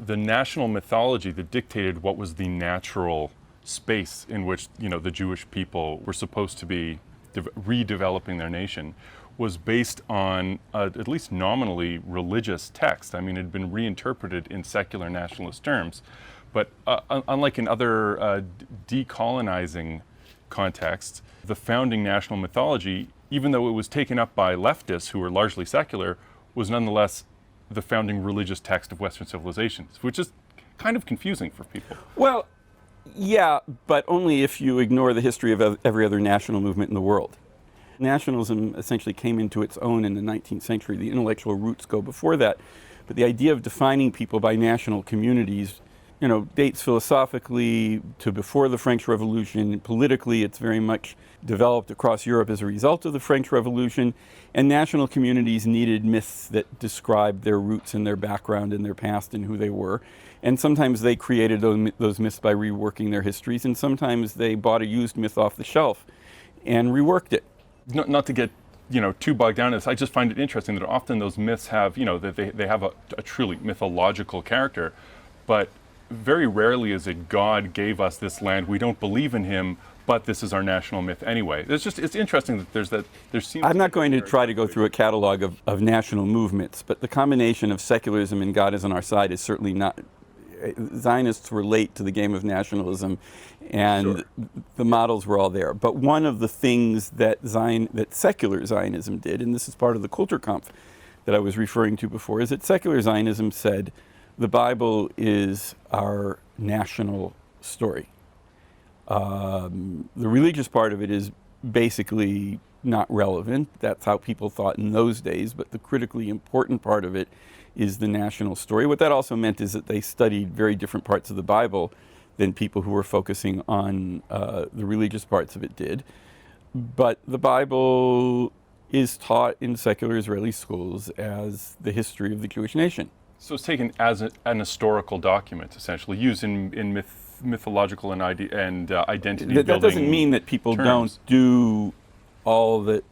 the national mythology that dictated what was the natural space in which, the Jewish people were supposed to be redeveloping their nation was based on at least nominally religious text. I mean, it had been reinterpreted in secular nationalist terms. But unlike in other decolonizing contexts, the founding national mythology, even though it was taken up by leftists who were largely secular, was nonetheless the founding religious text of Western civilizations, which is kind of confusing for people. Well, yeah, but only if you ignore the history of every other national movement in the world. Nationalism essentially came into its own in the 19th century. The intellectual roots go before that. But the idea of defining people by national communities, dates philosophically to before the French Revolution. Politically, it's very much developed across Europe as a result of the French Revolution. And national communities needed myths that described their roots and their background and their past and who they were. And sometimes they created those myths by reworking their histories, and sometimes they bought a used myth off the shelf and reworked it. Not to get too bogged down in this, I just find it interesting that often those myths have, that they have a truly mythological character, but very rarely is it God gave us this land, we don't believe in him, but this is our national myth anyway. It's interesting that there seems. I'm not going to try to go through a catalog of national movements, but the combination of secularism and God is on our side is certainly not. Zionists relate to the game of nationalism, and Sure. The models were all there. But one of the things that secular Zionism did, and this is part of the Kulturkampf that I was referring to before, is that secular Zionism said the Bible is our national story. The religious part of it is basically not relevant. That's how people thought in those days, but the critically important part of it is the national story. What that also meant is that they studied very different parts of the Bible than people who were focusing on the religious parts of it did. But the Bible is taught in secular Israeli schools as the history of the Jewish nation. So it's taken as an historical document, essentially, used in mythological and identity building. That doesn't mean that people don't do all the,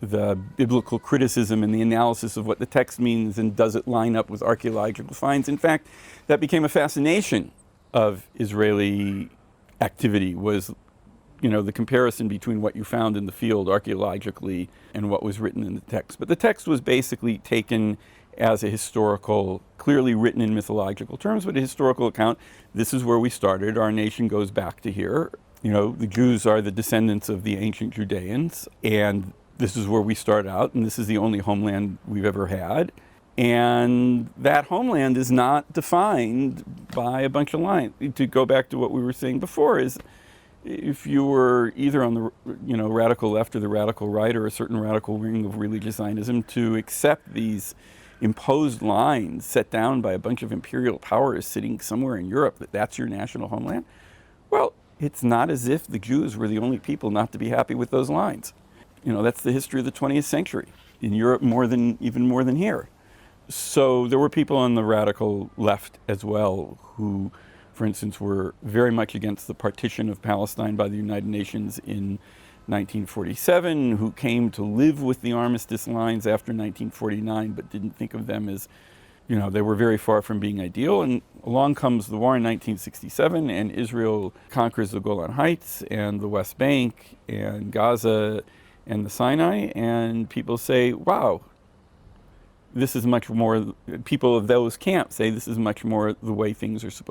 the biblical criticism and the analysis of what the text means and does it line up with archaeological finds. In fact, that became a fascination of Israeli activity, was the comparison between what you found in the field archaeologically and what was written in the text. But the text was basically taken as a historical, clearly written in mythological terms, but a historical account. This is where we started. Our nation goes back to here. The Jews are the descendants of the ancient Judeans, and this is where we start out, and this is the only homeland we've ever had. And that homeland is not defined by a bunch of lines. To go back to what we were saying before, is if you were either on the radical left or the radical right or a certain radical wing of religious Zionism, to accept these imposed lines set down by a bunch of imperial powers sitting somewhere in Europe, that's your national homeland, well, it's not as if the Jews were the only people not to be happy with those lines. That's the history of the 20th century in Europe, even more than here. So there were people on the radical left as well who, for instance, were very much against the partition of Palestine by the United Nations in 1947, who came to live with the armistice lines after 1949, but didn't think of them as, they were very far from being ideal. And along comes the war in 1967, and Israel conquers the Golan Heights and the West Bank and Gaza and the Sinai, and people say, wow, this is much more, people of those camps say this is much more the way things are supposed to be.